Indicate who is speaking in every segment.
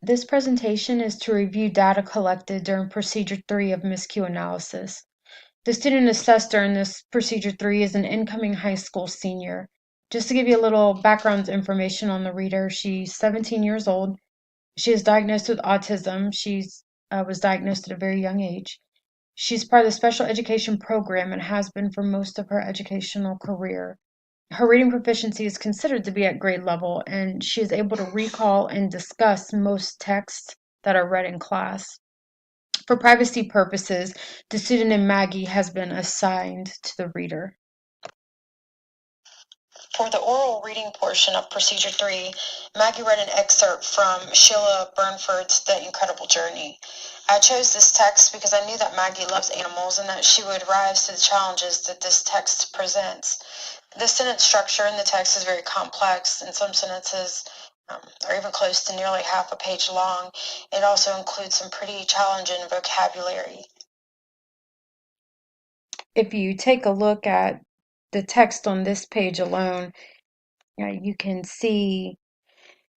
Speaker 1: This presentation is to review data collected during Procedure 3 of Miscue analysis. The student assessed during this Procedure 3 is an incoming high school senior. Just to give you a little background information on the reader, she's 17 years old. She is diagnosed with autism. She was diagnosed at a very young age. She's part of the special education program and has been for most of her educational career. Her reading proficiency is considered to be at grade level, and she is able to recall and discuss most texts that are read in class. For privacy purposes, the pseudonym Maggie has been assigned to the reader.
Speaker 2: For the oral reading portion of Procedure 3, Maggie read an excerpt from Sheila Burnford's The Incredible Journey. I chose this text because I knew that Maggie loves animals and that she would rise to the challenges that this text presents. The sentence structure in the text is very complex, and some sentences are even close to nearly half a page long. It also includes some pretty challenging vocabulary.
Speaker 1: If you take a look at the text on this page alone, you can see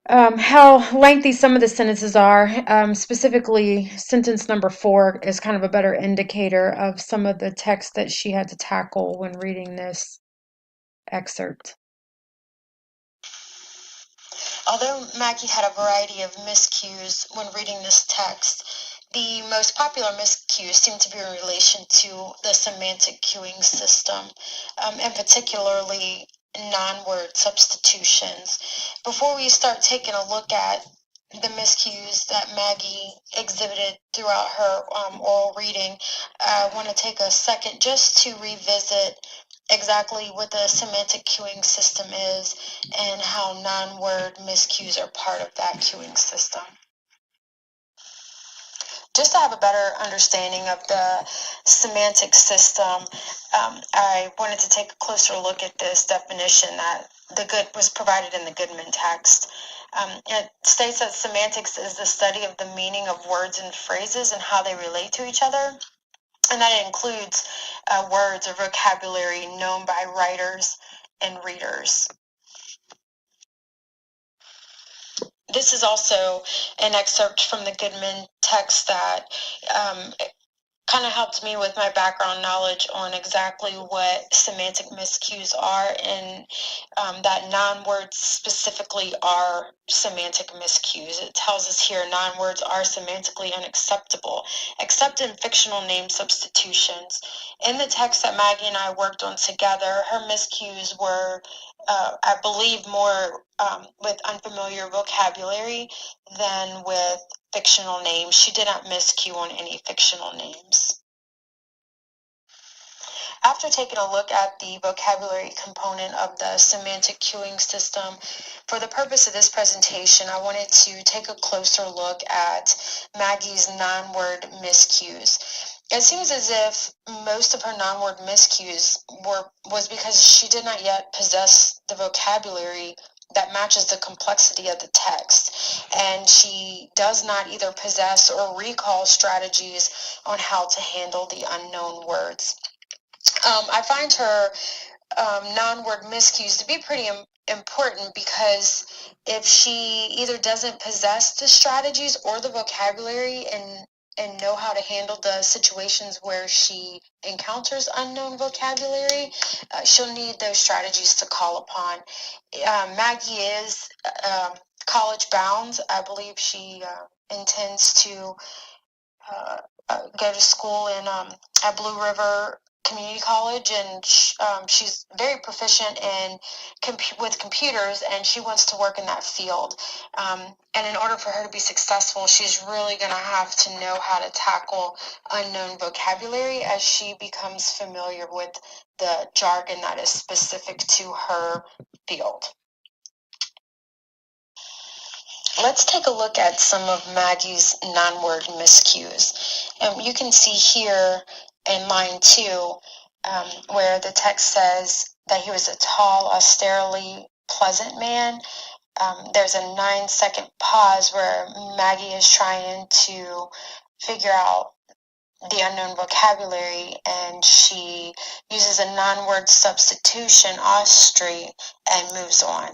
Speaker 1: how lengthy some of the sentences are. Specifically, sentence number 4 is kind of a better indicator of some of the text that she had to tackle when reading this excerpt.
Speaker 2: Although Maggie had a variety of miscues when reading this text, the most popular miscues seem to be in relation to the semantic cueing system, and particularly non-word substitutions. Before we start taking a look at the miscues that Maggie exhibited throughout her oral reading, I want to take a second just to revisit exactly what the semantic cueing system is and how non-word miscues are part of that cueing system. Just to have a better understanding of the semantic system, I wanted to take a closer look at this definition that was provided in the Goodman text. It states that semantics is the study of the meaning of words and phrases and how they relate to each other. And that includes words or vocabulary known by writers and readers. This is also an excerpt from the Goodman text that kind of helped me with my background knowledge on exactly what semantic miscues are, and that non-words specifically are semantic miscues. It tells us here non-words are semantically unacceptable, except in fictional name substitutions. In the text that Maggie and I worked on together, her miscues were, I believe, more with unfamiliar vocabulary than with fictional names. She did not miscue on any fictional names. After taking a look at the vocabulary component of the semantic cueing system, for the purpose of this presentation, I wanted to take a closer look at Maggie's non-word miscues. It seems as if most of her non-word miscues was because she did not yet possess the vocabulary that matches the complexity of the text, and she does not either possess or recall strategies on how to handle the unknown words. I find her non-word miscues to be pretty important because if she either doesn't possess the strategies or the vocabulary and know how to handle the situations where she encounters unknown vocabulary, she'll need those strategies to call upon. Maggie is college bound. I believe she intends to go to school at Blue River Community College, and she's very proficient with computers, and she wants to work in that field. And in order for her to be successful, she's really going to have to know how to tackle unknown vocabulary as she becomes familiar with the jargon that is specific to her field. Let's take a look at some of Maggie's non-word miscues. You can see here in line 2 where the text says that he was a tall, austerely pleasant man. There's a 9-second pause where Maggie is trying to figure out the unknown vocabulary, and she uses a non-word substitution, austri, and moves on.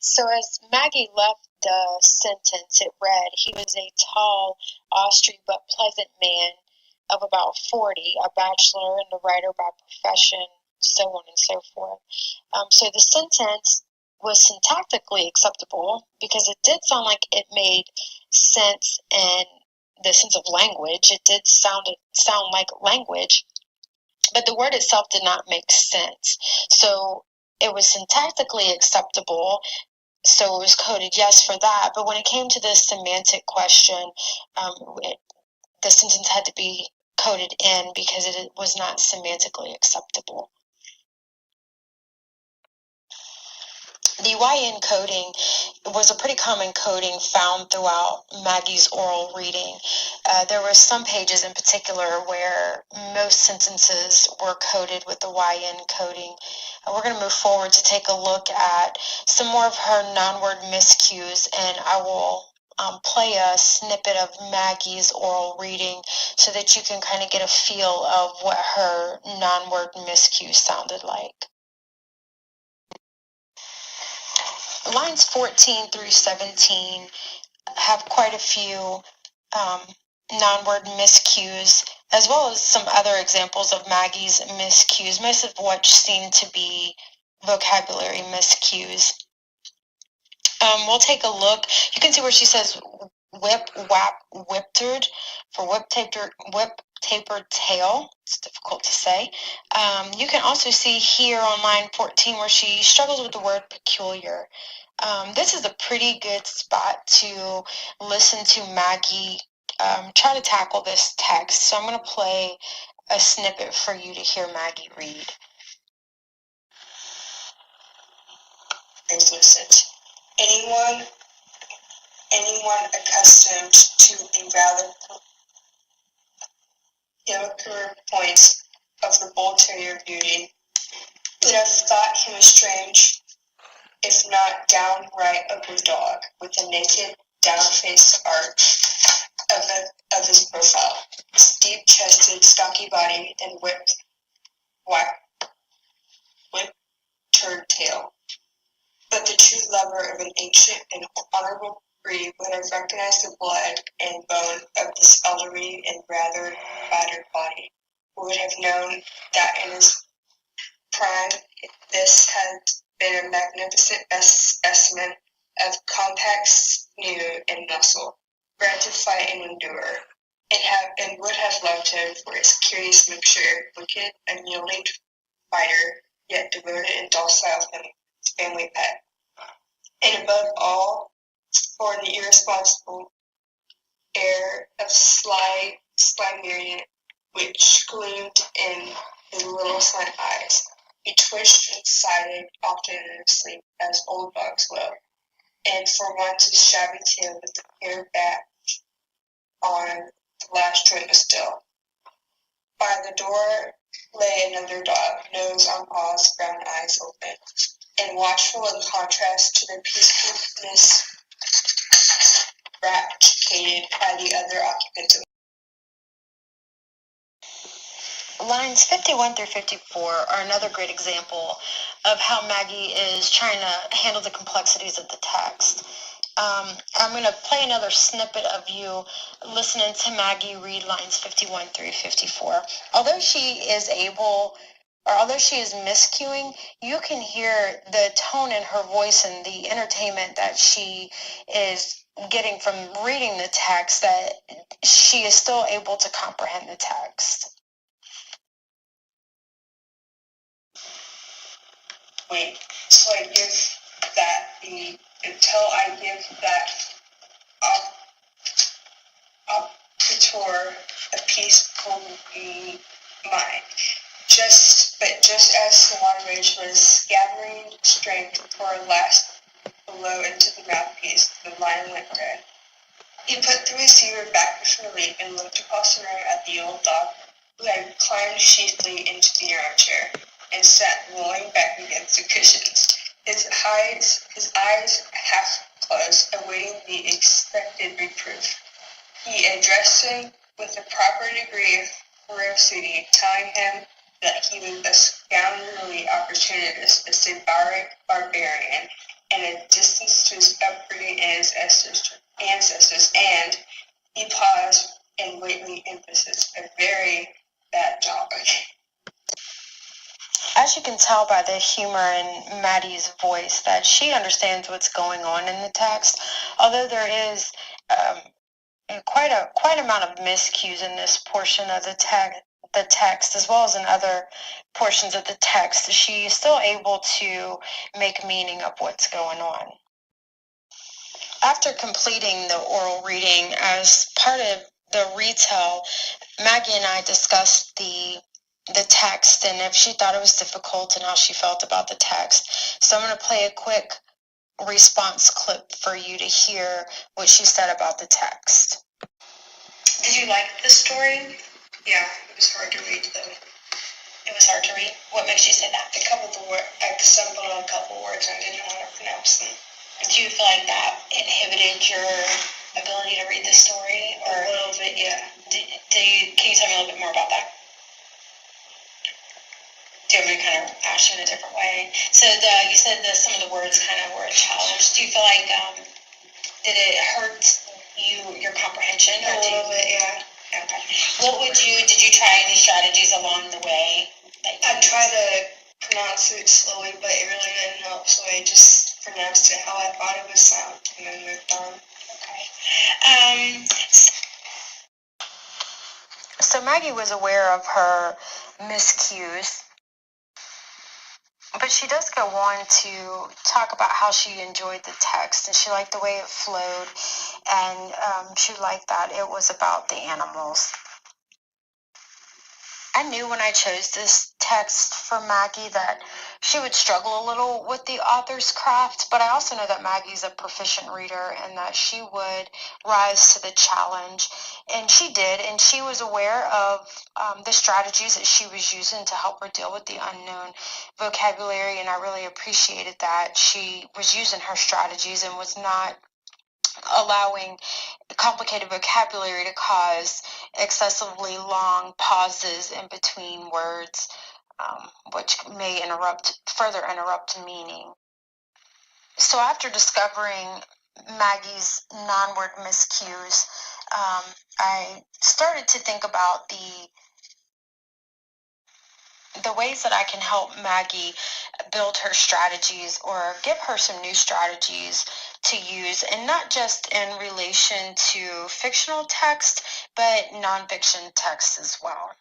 Speaker 2: So as Maggie left the sentence, it read, "He was a tall, austere, but pleasant man of about 40, a bachelor and a writer by profession," so on and so forth. So the sentence was syntactically acceptable because it did sound like it made sense in the sense of language. It did sound like language, but the word itself did not make sense. So it was syntactically acceptable, so it was coded yes for that. But when it came to the semantic question, the sentence had to be coded in because it was not semantically acceptable. The YN coding was a pretty common coding found throughout Maggie's oral reading. There were some pages in particular where most sentences were coded with the YN coding. We're going to move forward to take a look at some more of her non-word miscues, and I will play a snippet of Maggie's oral reading so that you can kind of get a feel of what her non-word miscues sounded like. Lines 14 through 17 have quite a few non-word miscues, as well as some other examples of Maggie's miscues, most of which seem to be vocabulary miscues. We'll take a look. You can see where she says whip, whap, whiptered for whip-tapered tail. It's difficult to say. You can also see here on line 14 where she struggles with the word peculiar. This is a pretty good spot to listen to Maggie try to tackle this text. So I'm going to play a snippet for you to hear Maggie read.
Speaker 3: Translucent. Anyone accustomed to the rather peculiar points of the bull terrier beauty would have thought him a strange, if not downright ugly dog, with a naked, down-faced arch of his profile, his deep-chested, stocky body, and whip-turned tail. But the true lover of an ancient and honorable breed would have recognized the blood and bone of this elderly and rather battered body, would have known that in his prime this had been a magnificent specimen of compact sinew and muscle, bred to fight and endure, and would have loved him for his curious mixture, wicked, unyielding fighter, yet devoted and docile family pet. And above all, for the irresponsible air of sly myriad which gleamed in his little slant eyes. He twitched and sighed often in his sleep, as old dogs will, and for once his shabby tail with the hair back on the last joint was still. By the door lay another dog, nose on paws, brown eyes open, and watchful in contrast to the peacefulness ratified by the other occupants.
Speaker 2: Lines 51 through 54 are another great example of how Maggie is trying to handle the complexities of the text. I'm going to play another snippet of you listening to Maggie read lines 51 through 54. Although she is miscuing, you can hear the tone in her voice and the entertainment that she is getting from reading the text, that she is still able to comprehend the text.
Speaker 3: Wait, so I give that until I give that operator a peaceful mind. Just as Salon Rage was gathering strength for a last blow into the mouthpiece, the line went red. He put the receiver back with relief and looked across the room at the old dog, who had climbed sheathily into the armchair and sat lolling back against the cushions, his eyes half closed, awaiting the expected reproof. He addressed him with a proper degree of ferocity, telling him that he was a scoundrelly opportunist, a barbarian, and a distance to his upbringing and his ancestors, and he paused and weighty emphasis. A very bad dog.
Speaker 2: As you can tell by the humor in Maddie's voice, that she understands what's going on in the text, although there is quite amount of miscues in this portion of the text, as well as in other portions of the text. She's still able to make meaning of what's going on. After completing the oral reading as part of the retell, Maggie and I discussed the text and if she thought it was difficult and how she felt about the text. So I'm going to play a quick response clip for you to hear what she said about the text.
Speaker 3: Did you like the story? Yeah, it was hard to read though.
Speaker 2: It was hard to read? What makes you say that?
Speaker 3: A couple of the words, I stumbled on a couple of words and I didn't know how to pronounce them.
Speaker 2: Do you feel like that inhibited your ability to read the story?
Speaker 3: Or a little bit, yeah.
Speaker 2: Can you tell me a little bit more about that? Do you want me to kind of ask you in a different way? So you said that some of the words kind of were a challenge. Do you feel like, did it hurt your comprehension?
Speaker 3: A little bit, yeah.
Speaker 2: Okay. Did you try any strategies along the way?
Speaker 3: I tried to pronounce it slowly, but it really didn't help, so I just pronounced it how I thought it would sound, and then moved on.
Speaker 2: Okay. So Maggie was aware of her miscues, but she does go on to talk about how she enjoyed the text and she liked the way it flowed, and she liked that it was about the animals. I knew when I chose this text for Maggie that she would struggle a little with the author's craft, but I also know that Maggie's a proficient reader and that she would rise to the challenge. And she did, and she was aware of the strategies that she was using to help her deal with the unknown vocabulary, and I really appreciated that she was using her strategies and was not allowing complicated vocabulary to cause excessively long pauses in between words, which may further interrupt meaning. So after discovering Maggie's non-word miscues, I started to think about the ways that I can help Maggie build her strategies or give her some new strategies to use, and not just in relation to fictional text, but nonfiction text as well.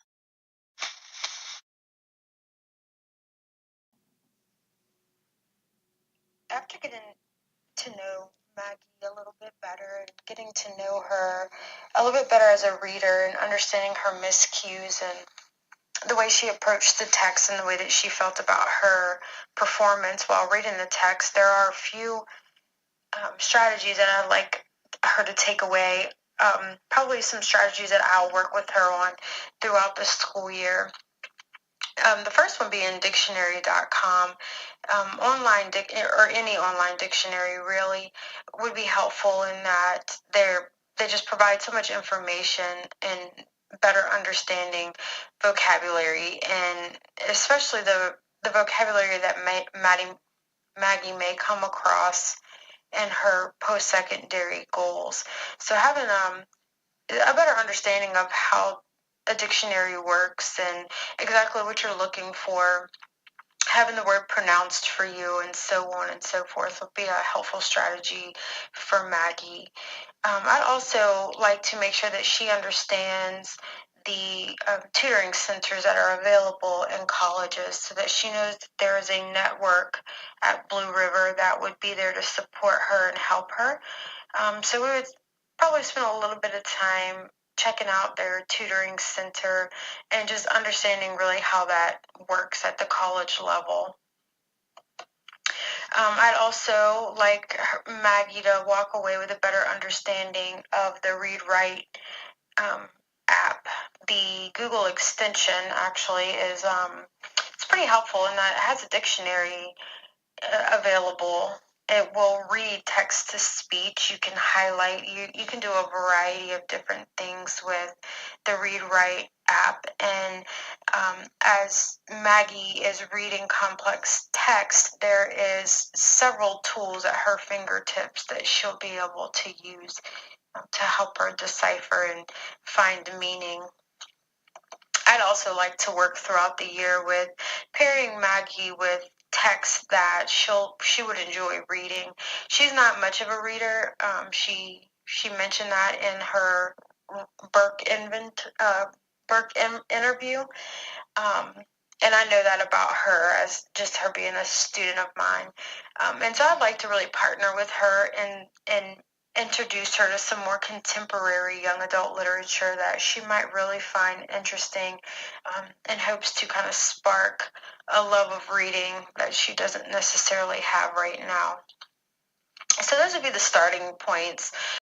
Speaker 2: After getting to know Maggie a little bit better and getting to know her a little bit better as a reader and understanding her miscues and the way she approached the text and the way that she felt about her performance while reading the text, there are a few strategies that I'd like her to take away. Probably some strategies that I'll work with her on throughout the school year. The first one being dictionary.com. Or any online dictionary really would be helpful in that they just provide so much information and better understanding vocabulary, and especially the vocabulary that Maggie may come across in her post-secondary goals. So having a better understanding of how a dictionary works and exactly what you're looking for, having the word pronounced for you, and so on and so forth would be a helpful strategy for Maggie. I'd also like to make sure that she understands the tutoring centers that are available in colleges so that she knows that there is a network at Blue River that would be there to support her and help her. So we would probably spend a little bit of time checking out their tutoring center and just understanding really how that works at the college level. I'd also like Maggie to walk away with a better understanding of the Read Write app. The Google extension actually is it's pretty helpful in that it has a dictionary available it will read text to speech. You can highlight, you can do a variety of different things with the Read Write app. And as Maggie is reading complex text, there is several tools at her fingertips that she'll be able to use to help her decipher and find meaning. I'd also like to work throughout the year with pairing Maggie with text that she would enjoy reading. She's not much of a reader. She mentioned that in her Burke interview. Um, and I know that about her as just her being a student of mine. And so I'd like to really partner with her and introduce her to some more contemporary young adult literature that she might really find interesting, in hopes to kind of spark a love of reading that she doesn't necessarily have right now. So those would be the starting points